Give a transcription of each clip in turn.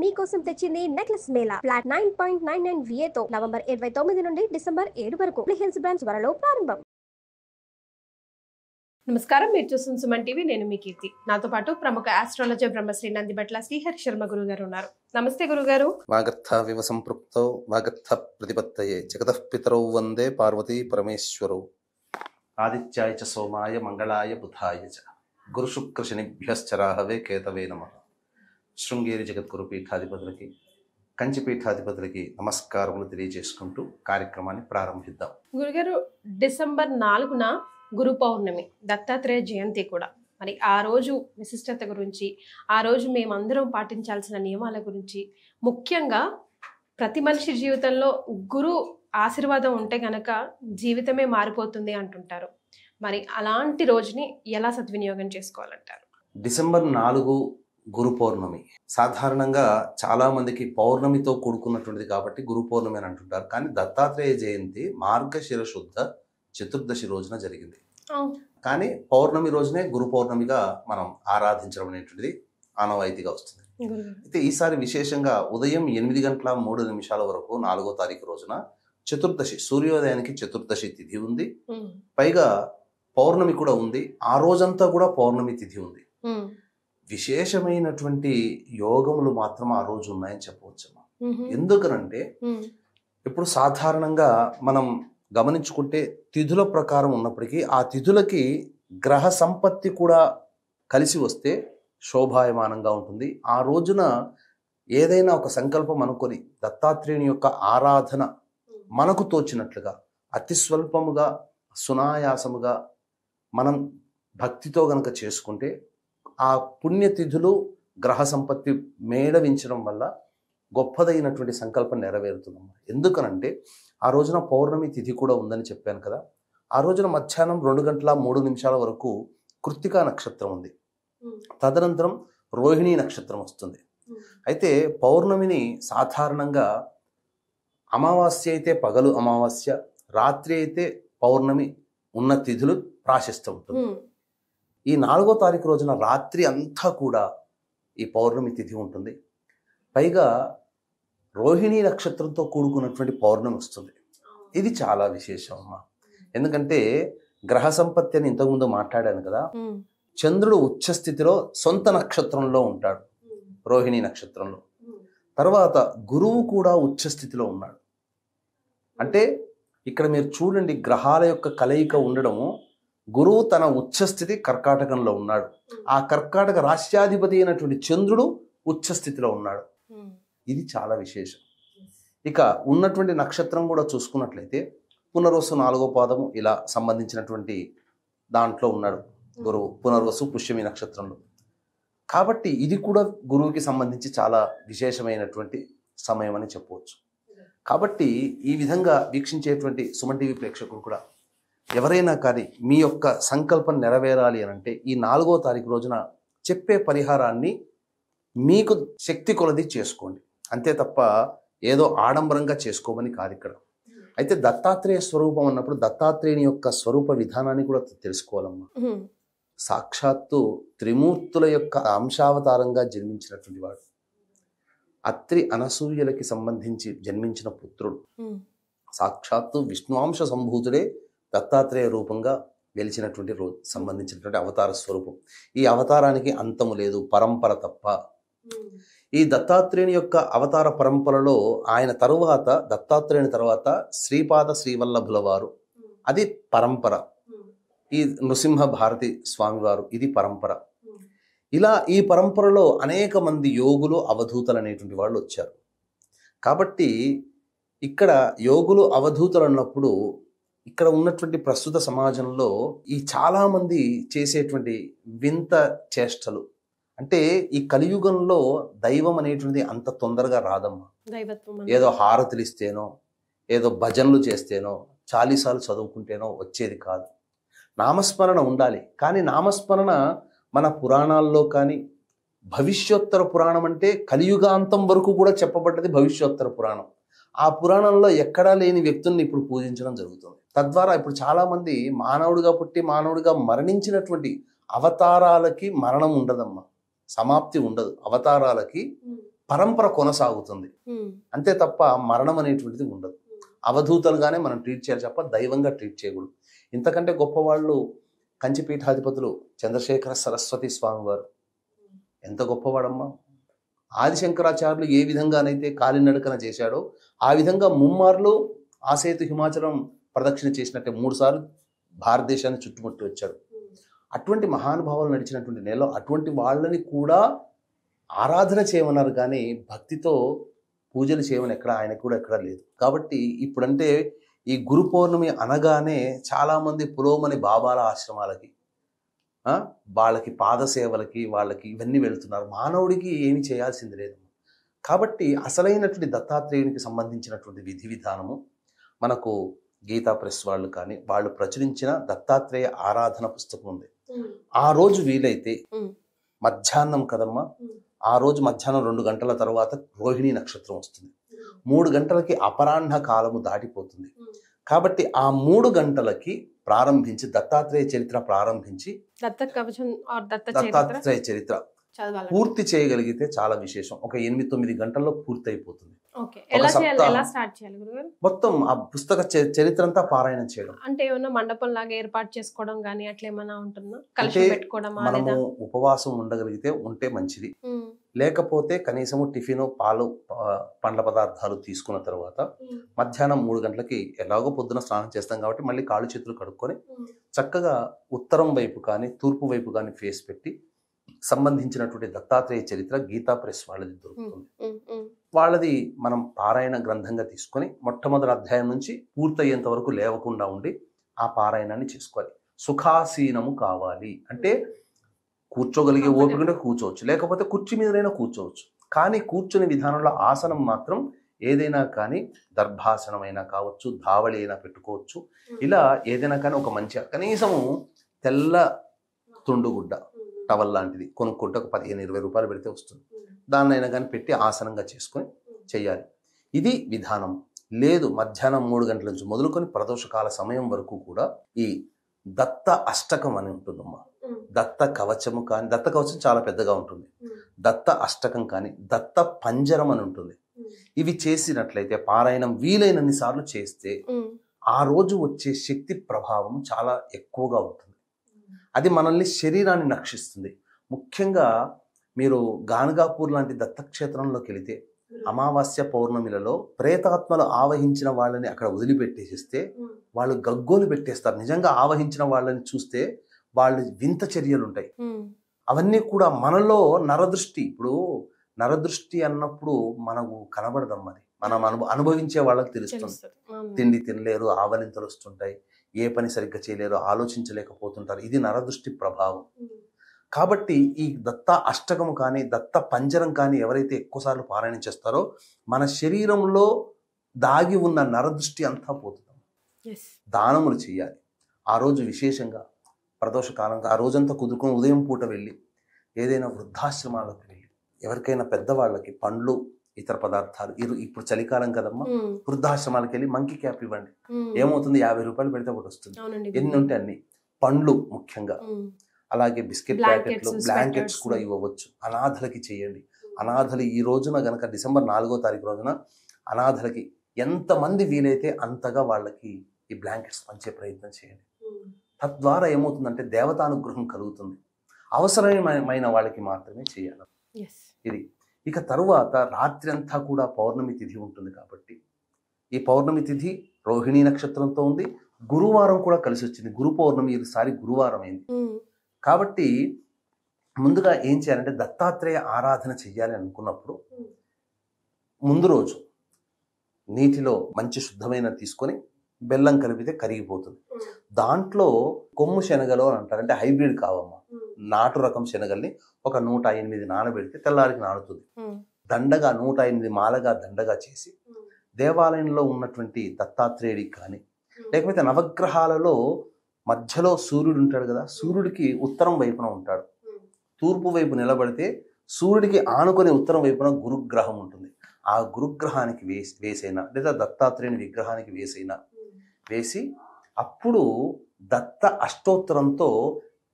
మీకోసం తెచ్చింది necklace Mela flat 9.99 VA తో నవంబర్ 29 నుండి డిసెంబర్ 7 వరకు హిల్స్ బ్రాంచ్ త్వరలో ప్రారంభం. నమస్కారం, మీరు చూస్తున్న సుమన్ టీవీ. నేను మీ కీర్తి. నాతో పాటు ప్రముఖ ఆస్ట్రాలజర్ బ్రహ్మశ్రీ నందిబట్ల శ్రీహరి శర్మ గురువు గారు ఉన్నారు. నమస్తే గురుగారు. వాగర్థ వివ సంపృక్తౌ వాగర్థ ప్రతిపత్తయే జగతః పితరౌ వందే పార్వతీ పరమేశ్వరౌ ఆదిత్యాయ చ సోమాయ మంగళాయ బుధాయ చ గురు శుక్ర శనిభ్యశ్చరాహవే కేతవే నమః. శృంగేరి జగద్గురు పీఠాధిపతులకి, కంచి పీఠాధిపతులకి నమస్కారములు తెలియజేసుకుంటూ కార్యక్రమాన్ని ప్రారంభిద్దాం. గురుగారు, డిసెంబర్ 4న గురు పౌర్ణమి, దత్తాత్రేయ జయంతి కూడా. మరి ఆ రోజు విశిష్టత గురించి, ఆ రోజు మేమందరం పాటించాల్సిన నియమాల గురించి, ముఖ్యంగా ప్రతి మనిషి జీవితంలో గురు ఆశీర్వాదం ఉంటే గనక జీవితమే మారిపోతుంది అంటుంటారు. మరి అలాంటి రోజుని ఎలా సద్వినియోగం చేసుకోవాలంటారు? డిసెంబర్ 4 గురు పౌర్ణమి. సాధారణంగా చాలా మందికి పౌర్ణమితో కూడుకున్నటువంటిది కాబట్టి గురు పౌర్ణమి అని అంటుంటారు. కానీ దత్తాత్రేయ జయంతి మార్గశిర శుద్ధ చతుర్దశి రోజున జరిగింది. కానీ పౌర్ణమి రోజునే గురు పౌర్ణమిగా మనం ఆరాధించడం అనేటువంటిది ఆనవాయితీగా వస్తుంది. అయితే ఈసారి విశేషంగా ఉదయం 8:03 వరకు 4వ తారీఖు రోజున చతుర్దశి, సూర్యోదయానికి చతుర్దశి తిథి ఉంది. పైగా పౌర్ణమి కూడా ఉంది. ఆ రోజంతా కూడా పౌర్ణమి తిథి ఉంది. విశేషమైనటువంటి యోగములు మాత్రం ఆ రోజు ఉన్నాయని చెప్పవచ్చమ్మా. ఎందుకనంటే ఇప్పుడు సాధారణంగా మనం గమనించుకుంటే తిథుల ప్రకారం ఉన్నప్పటికీ ఆ తిథులకి గ్రహ సంపత్తి కూడా కలిసి వస్తే శోభాయమానంగా ఉంటుంది. ఆ రోజున ఏదైనా ఒక సంకల్పం అనుకొని దత్తాత్రేయుని యొక్క ఆరాధన మనకు తోచినట్లుగా అతి స్వల్పముగా సునాయాసముగా మనం భక్తితో గనక చేసుకుంటే ఆ పుణ్యతిథులు గ్రహ సంపత్తి మేళవించడం వల్ల గొప్పదైనటువంటి సంకల్పం నెరవేరుతుందమ్మా. ఎందుకనంటే ఆ రోజున పౌర్ణమి తిథి కూడా ఉందని చెప్పాను కదా. ఆ రోజున మధ్యాహ్నం 2:03 వరకు కృత్తికా నక్షత్రం ఉంది. తదనంతరం రోహిణీ నక్షత్రం వస్తుంది. అయితే పౌర్ణమిని సాధారణంగా అమావాస్య అయితే పగలు అమావాస్య, రాత్రి అయితే పౌర్ణమి ఉన్న తిథులు ప్రాశస్తం ఉంటుంది. ఈ 4వ తారీఖు రోజున రాత్రి అంతా కూడా ఈ పౌర్ణమి తిథి ఉంటుంది. పైగా రోహిణీ నక్షత్రంతో కూడుకున్నటువంటి పౌర్ణమి వస్తుంది. ఇది చాలా విశేషం అమ్మా. ఎందుకంటే గ్రహ సంపత్తి అని ఇంతకుముందు మాట్లాడాను కదా. చంద్రుడు ఉచ్చ స్థితిలో సొంత నక్షత్రంలో ఉంటాడు, రోహిణీ నక్షత్రంలో. తర్వాత గురువు కూడా ఉచ్చ స్థితిలో ఉన్నాడు. అంటే ఇక్కడ మీరు చూడండి, గ్రహాల యొక్క కలయిక ఉండడము. గురువు తన ఉచ్చస్థితి కర్కాటకంలో ఉన్నాడు. ఆ కర్కాటక రాశ్యాధిపతి అయినటువంటి చంద్రుడు ఉచ్చస్థితిలో ఉన్నాడు. ఇది చాలా విశేషం. ఇక ఉన్నటువంటి నక్షత్రం కూడా చూసుకున్నట్లయితే పునర్వసు 4వ పాదము ఇలా సంబంధించినటువంటి దాంట్లో ఉన్నాడు గురువు, పునర్వసు పుష్యమి నక్షత్రంలో. కాబట్టి ఇది కూడా గురువుకి సంబంధించి చాలా విశేషమైనటువంటి సమయం అని చెప్పవచ్చు. కాబట్టి ఈ విధంగా వీక్షించేటువంటి సుమన్ టీవీ ప్రేక్షకులు కూడా ఎవరైనా కానీ మీ యొక్క సంకల్పం నెరవేరాలి అని అంటే ఈ 4వ తారీఖు రోజున చెప్పే పరిహారాన్ని మీకు శక్తి కొలది చేసుకోండి. అంతే తప్ప ఏదో ఆడంబరంగా చేసుకోమని కాదు ఇక్కడ. అయితే దత్తాత్రేయ స్వరూపం అన్నప్పుడు దత్తాత్రేయుని యొక్క స్వరూప విధానాన్ని కూడా తెలుసుకోవాలమ్మా. సాక్షాత్తు త్రిమూర్తుల యొక్క అంశావతారంగా జన్మించినటువంటి వాడు, అత్రి అనసూయలకి సంబంధించి జన్మించిన పుత్రుడు, సాక్షాత్తు విష్ణువాంశ సంభూతుడే దత్తాత్రేయ రూపంగా వెలిచినటువంటి రోజు సంబంధించినటువంటి అవతార స్వరూపం. ఈ అవతారానికి అంతము లేదు, పరంపర తప్ప. ఈ దత్తాత్రేయుని యొక్క అవతార పరంపరలో ఆయన తరువాత, దత్తాత్రేయుని తర్వాత శ్రీపాద శ్రీవల్లభుల వారు, అది పరంపర. ఈ నృసింహ భారతి స్వామివారు, ఇది పరంపర. ఇలా ఈ పరంపరలో అనేక మంది యోగులు, అవధూతలు అనేటువంటి వాళ్ళు వచ్చారు. కాబట్టి ఇక్కడ యోగులు, అవధూతలు అన్నప్పుడు ఇక్కడ ఉన్నటువంటి ప్రస్తుత సమాజంలో ఈ చాలా మంది చేసేటువంటి వింత చేష్టలు, అంటే ఈ కలియుగంలో దైవం అనేటువంటిది అంత తొందరగా రాదమ్మా. ఏదో హారతులు ఇస్తేనో, ఏదో భజనలు చేస్తేనో, చాలీసాలు చదువుకుంటేనో వచ్చేది కాదు. నామస్మరణ ఉండాలి. కానీ నామస్మరణ మన పురాణాల్లో కానీ, భవిష్యోత్తర పురాణం అంటే కలియుగాంతం వరకు కూడా చెప్పబడ్డది భవిష్యోత్తర పురాణం. ఆ పురాణంలో ఎక్కడా లేని వ్యక్తుల్ని ఇప్పుడు పూజించడం జరుగుతుంది. తద్వారా ఇప్పుడు చాలా మంది మానవుడిగా పుట్టి మానవుడిగా మరణించినటువంటి అవతారాలకి మరణం ఉండదమ్మా, సమాప్తి ఉండదు. అవతారాలకి పరంపర కొనసాగుతుంది. అంతే తప్ప మరణం అనేటువంటిది ఉండదు. అవధూతలుగానే మనం ట్రీట్ చేయాలి తప్ప దైవంగా ట్రీట్ చేయకూడదు. ఇంతకంటే గొప్పవాళ్ళు కంచిపీఠాధిపతులు చంద్రశేఖర సరస్వతి స్వామి వారు. ఎంత గొప్పవాడమ్మా! ఆదిశంకరాచార్యులు ఏ విధంగానైతే కాలినడకన చేశాడో ఆ విధంగా ముమ్మార్లు ఆసేతు హిమాచలం ప్రదక్షిణ చేసినట్టే 3 సార్లు భారతదేశాన్ని చుట్టుముట్టి వచ్చాడు. అటువంటి మహానుభావులు నడిచినటువంటి నేలలో అటువంటి వాళ్ళని కూడా ఆరాధన చేయమన్నారు, కానీ భక్తితో పూజలు చేయమని ఆయనకు కూడా ఎక్కడా లేదు. కాబట్టి ఇప్పుడంటే ఈ గురు పౌర్ణమి అనగానే చాలామంది పులోమని బాబాల ఆశ్రమాలకి, వాళ్ళకి పాదసేవలకి, వాళ్ళకి ఇవన్నీ వెళ్తున్నారు. మానవుడికి ఏమి చేయాల్సింది లేదు. కాబట్టి అసలైనటువంటి దత్తాత్రేయునికి సంబంధించినటువంటి విధి విధానము మనకు గీతా ప్రెస్ వాళ్ళు కానీ వాళ్ళు ప్రచురించిన దత్తాత్రేయ ఆరాధన పుస్తకం ఉంది. ఆ రోజు వీలైతే మధ్యాహ్నం కదమ్మా, ఆ రోజు మధ్యాహ్నం 2 గంటల తర్వాత రోహిణీ నక్షత్రం వస్తుంది. 3 గంటలకి అపరాహ్న కాలము దాటిపోతుంది. కాబట్టి ఆ 3 గంటలకి ప్రారంభించి దత్తాత్రేయ చరిత్ర ప్రారంభించి దత్తాత్రేయ చరిత్ర పూర్తి చేయగలిగితే చాలా విశేషం. ఒక 8-9 గంటల్లో పూర్తి అయిపోతుంది. మొత్తం ఆ పుస్తక చరిత్ర అంతా పారాయణం చేయడం. అంటే ఏమన్నా మండపం లాగా ఏర్పాటు చేసుకోవడం గానీ అట్లా ఏమన్నా ఉంటుందా? మనము ఉపవాసం ఉండగలిగితే ఉంటే మంచిది. లేకపోతే కనీసము టిఫిన్, పాలు, పండ్ల పదార్థాలు తీసుకున్న తర్వాత మధ్యాహ్నం 3 గంటలకి ఎలాగో పొద్దున స్నానం చేస్తాం కాబట్టి మళ్ళీ కాళ్ళు చేతులు కడుక్కొని చక్కగా ఉత్తరం వైపు కానీ తూర్పు వైపు కానీ ఫేస్ పెట్టి సంబంధించినటువంటి దత్తాత్రేయ చరిత్ర గీతా ప్రెస్ వాళ్ళది దొరుకుతుంది. వాళ్ళది మనం పారాయణ గ్రంథంగా తీసుకొని మొట్టమొదటి అధ్యాయం నుంచి పూర్తయ్యేంత వరకు లేవకుండా ఉండి ఆ పారాయణాన్ని చేసుకోవాలి. సుఖాసీనము కావాలి అంటే కూర్చోగలిగే ఓపిక కూర్చోవచ్చు, లేకపోతే కుర్చీ మీదైనా కూర్చోవచ్చు. కానీ కూర్చునే విధానంలో ఆసనం మాత్రం ఏదైనా కానీ దర్భాసనమైనా కావచ్చు, ధావళి అయినా పెట్టుకోవచ్చు. ఇలా ఏదైనా కానీ ఒక మంచి కనీసము తెల్ల తుండుగుడ్డ టవల్ లాంటిది కొనుక్కుంటే ఒక 15-20 రూపాయలు పెడితే వస్తుంది. దాన్నైనా కానీ పెట్టి ఆసనంగా చేసుకొని చేయాలి. ఇది విధానం. లేదు మధ్యాహ్నం 3 గంటల నుంచి మొదలుకొని ప్రదోషకాల సమయం వరకు కూడా ఈ దత్త అష్టకం అని ఉంటుందమ్మా. దత్త కవచము కానీ, దత్త కవచం చాలా పెద్దగా ఉంటుంది. దత్త అష్టకం కానీ, దత్త పంజరం అని ఉంటుంది. ఇవి చేసినట్లయితే పారాయణం వీలైనన్ని సార్లు చేస్తే ఆ రోజు వచ్చే శక్తి ప్రభావం చాలా ఎక్కువగా ఉంటుంది. అది మనల్ని శరీరాన్ని రక్షిస్తుంది. ముఖ్యంగా మీరు గానగాపూర్ లాంటి దత్తక్షేత్రంలోకి వెళితే అమావాస్య పౌర్ణమిలలో ప్రేతాత్మలు ఆవహించిన వాళ్ళని అక్కడ వదిలిపెట్టేసిస్తే వాళ్ళు గగ్గోలు పెట్టేస్తారు. నిజంగా ఆవహించిన వాళ్ళని చూస్తే వాళ్ళు వింత చర్యలు ఉంటాయి. అవన్నీ కూడా మనలో నరదృష్టి. ఇప్పుడు నరదృష్టి అన్నప్పుడు మనకు కనబడదమ్మది, మనం అనుభవించే వాళ్ళకి తెలుస్తుంది. తిండి తినలేరు, ఆవలింతలు వస్తుంటాయి, ఏ పని సరిగ్గా చేయలేరు, ఆలోచించలేకపోతుంటారు. ఇది నరదృష్టి ప్రభావం. కాబట్టి ఈ దత్త అష్టకము కానీ దత్త పంజరం కానీ ఎవరైతే ఎక్కువసార్లు పారాయణం చేస్తారో మన శరీరంలో దాగి ఉన్న నరదృష్టి అంతా పోతుంది. దానములు చేయాలి ఆ రోజు. విశేషంగా ప్రదోషకాలంగా ఆ రోజంతా కుదురుకొని ఉదయం పూట వెళ్ళి ఏదైనా వృద్ధాశ్రమాలకు వెళ్ళి ఎవరికైనా పెద్దవాళ్ళకి పండ్లు, ఇతర పదార్థాలు, ఇప్పుడు చలికాలం కదమ్మా, వృద్ధాశ్రమాలకు వెళ్ళి మంకీ క్యాప్ ఇవ్వండి. ఏమవుతుంది, 50 రూపాయలు పెడితే ఒకటి వస్తుంది. ఎన్ని ఉంటే అన్ని పండ్లు ముఖ్యంగా, అలాగే బిస్కెట్ ప్యాకెట్లు, బ్లాంకెట్స్ కూడా ఇవ్వవచ్చు. అనాథలకి చేయండి. అనాథలు ఈ రోజున గనక డిసెంబర్ 4వ తారీఖు రోజున అనాథలకి ఎంతమంది వీలైతే అంతగా వాళ్ళకి ఈ బ్లాంకెట్స్ పంచే ప్రయత్నం చేయండి. తద్వారా ఏమవుతుందంటే దేవతానుగ్రహం కలుగుతుంది. అవసరమైన వాళ్ళకి మాత్రమే చేయాలి. ఇది ఇక తరువాత రాత్రి అంతా కూడా పౌర్ణమి తిథి ఉంటుంది. కాబట్టి ఈ పౌర్ణమి తిథి రోహిణీ నక్షత్రంతో ఉంది. గురువారం కూడా కలిసి వచ్చింది. గురు పౌర్ణమి ఈసారి గురువారం అయింది. కాబట్టి ముందుగా ఏం చేయాలంటే దత్తాత్రేయ ఆరాధన చెయ్యాలి అనుకున్నప్పుడు ముందు రోజు నీటిలో మంచి శుద్ధమైన తీసుకొని బెల్లం కలిపితే కరిగిపోతుంది. దాంట్లో కొమ్ము శనగలు అని అంటారు, అంటే హైబ్రిడ్ కావమ్మా, నాటు రకం శనగల్ని ఒక 108 నానబెడితే తెల్లారికి నానుతుంది. దండగా 108 మాలగా దండగా చేసి దేవాలయంలో ఉన్నటువంటి దత్తాత్రేయుడికి కానీ, లేకపోతే నవగ్రహాలలో మధ్యలో సూర్యుడు ఉంటాడు కదా, సూర్యుడికి ఉత్తరం వైపున ఉంటాడు. తూర్పు వైపు నిలబడితే సూర్యుడికి ఆనుకొని ఉత్తరం వైపున గురుగ్రహం ఉంటుంది. ఆ గురుగ్రహానికి వేసైనా లేదా దత్తాత్రేయుని విగ్రహానికి వేసి అప్పుడు దత్త అష్టోత్తరంతో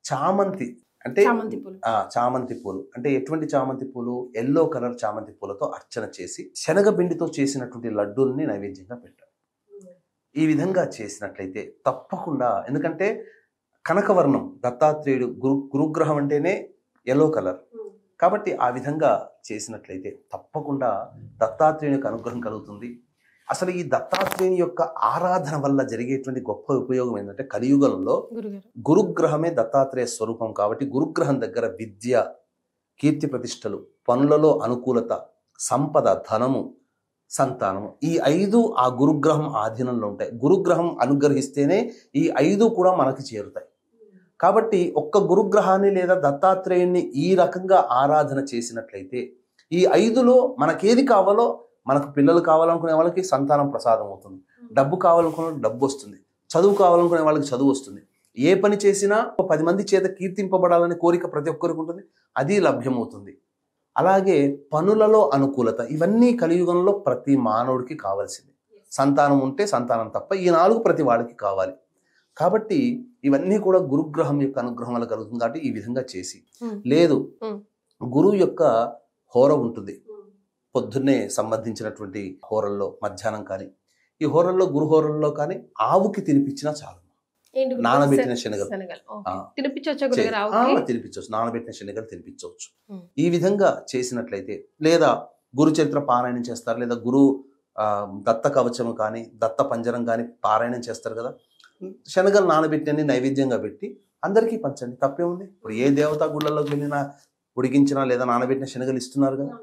చామంతి అంటే చామంతి పూలు. చామంతి పూలు అంటే ఎటువంటి చామంతి పూలు? ఎల్లో కలర్ చామంతి పూలతో అర్చన చేసి శనగపిండితో చేసినటువంటి లడ్డూల్ని నైవేద్యంగా పెట్టారు. ఈ విధంగా చేసినట్లయితే తప్పకుండా, ఎందుకంటే కనకవర్ణం దత్తాత్రేయుడు గురుగ్రహం అంటేనే ఎల్లో కలర్ కాబట్టి ఆ విధంగా చేసినట్లయితే తప్పకుండా దత్తాత్రేయునికి అనుగ్రహం కలుగుతుంది. అసలు ఈ దత్తాత్రేయుని యొక్క ఆరాధన వల్ల జరిగేటువంటి గొప్ప ఉపయోగం ఏంటంటే కలియుగంలో గురుగ్రహమే దత్తాత్రేయ స్వరూపం కాబట్టి గురుగ్రహం దగ్గర విద్య, కీర్తి ప్రతిష్టలు, పనులలో అనుకూలత, సంపద, ధనము, సంతానము, ఈ 5 ఆ గురుగ్రహం ఆధీనంలో ఉంటాయి. గురుగ్రహం అనుగ్రహిస్తేనే ఈ 5 కూడా మనకి చేరుతాయి. కాబట్టి ఒక్క గురుగ్రహాన్ని లేదా దత్తాత్రేయుని ఈ రకంగా ఆరాధన చేసినట్లయితే ఈ 5లో మనకేది కావాలో, మనకు పిల్లలు కావాలనుకునే వాళ్ళకి సంతానం ప్రసాదం అవుతుంది, డబ్బు కావాలనుకునే వాళ్ళకి డబ్బు వస్తుంది, చదువు కావాలనుకునే వాళ్ళకి చదువు వస్తుంది, ఏ పని చేసినా 10 మంది చేత కీర్తింపబడాలనే కోరిక ప్రతి ఒక్కరికి ఉంటుంది, అది లభ్యమవుతుంది. అలాగే పనులలో అనుకూలత, ఇవన్నీ కలియుగంలో ప్రతి మానవుడికి కావాల్సింది. సంతానం ఉంటే సంతానం తప్ప ఈ 4 ప్రతి వాడికి కావాలి. కాబట్టి ఇవన్నీ కూడా గురుగ్రహం యొక్క అనుగ్రహం వల్ల కలుగుతుంది. కాబట్టి ఈ విధంగా చేసి, లేదు గురువు యొక్క హోర ఉంటుంది, పొద్దున్నే సంబంధించినటువంటి హోరల్లో మధ్యాహ్నం కానీ, ఈ హోరల్లో గురు హోరల్లో కానీ ఆవుకి తినిపించినా చాలు. నానబెట్టిన శనగలు తినిపించవచ్చు, నానబెట్టిన శనగలు తినిపించవచ్చు. ఈ విధంగా చేసినట్లయితే, లేదా గురు చరిత్ర పారాయణం చేస్తారు, లేదా గురు దత్త కవచము కానీ దత్త పంజరం కానీ పారాయణం చేస్తారు కదా, శనగలు నానబెట్టి నైవేద్యంగా పెట్టి అందరికీ పంచండి, తప్పే ఉంది. ఇప్పుడు ఏ దేవతా గుళ్ళలోకి వెళ్ళినా ఉడికించినా లేదా నానబెట్టిన శనగలు ఇస్తున్నారు కదా,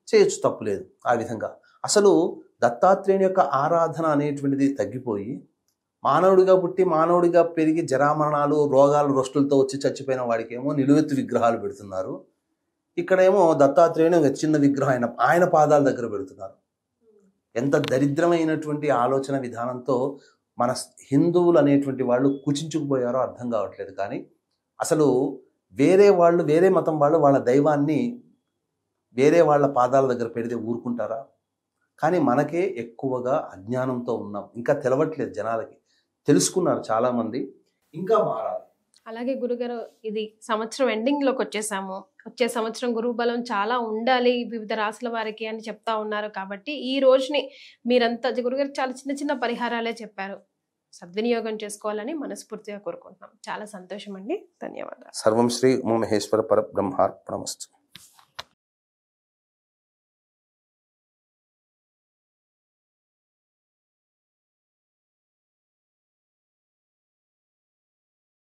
చేయొచ్చు, తప్పులేదు. ఆ విధంగా అసలు దత్తాత్రేయుని యొక్క ఆరాధన అనేటువంటిది తగ్గిపోయి మానవుడిగా పుట్టి మానవుడిగా పెరిగి జరామరణాలు, రోగాలు, రొస్టులతో వచ్చి చచ్చిపోయిన వాడికి ఏమో నిలువెత్తు విగ్రహాలు పెడుతున్నారు. ఇక్కడేమో దత్తాత్రేయుని ఒక చిన్న విగ్రహం ఆయన పాదాల దగ్గర పెడుతున్నారు. ఎంత దరిద్రమైనటువంటి ఆలోచన విధానంతో మన హిందువులు అనేటువంటి వాళ్ళు కుచించుకుపోయారో అర్థం కావట్లేదు. కానీ అసలు వేరే వాళ్ళు, వేరే మతం వాళ్ళు వాళ్ళ దైవాన్ని వేరే వాళ్ళ పాదాల దగ్గర పెడితే ఊరుకుంటారా? కానీ మనకే ఎక్కువగా అజ్ఞానంతో ఉన్నాం, ఇంకా తెలవట్లేదు జనాలకి. తెలుసుకున్నారు చాలామంది, ఇంకా మారాలి. అలాగే గురుగారు, ఇది సంవత్సరం ఎండింగ్లోకి వచ్చేసాము. వచ్చే సంవత్సరం గురువు బలం చాలా ఉండాలి వివిధ రాశుల వారికి అని చెప్తా ఉన్నారు. కాబట్టి ఈ రోజుని మీరంతా గురుగారు చాలా చిన్న చిన్న పరిహారాలే చెప్పారు, సద్వినియోగం చేసుకోవాలని మనస్ఫూర్తిగా కోరుకుంటున్నాం. చాలా సంతోషం అండి, ధన్యవాదాలు. సర్వం శ్రీ ఉమామహేశ్వర పరబ్రహ్మార్పణమస్తు.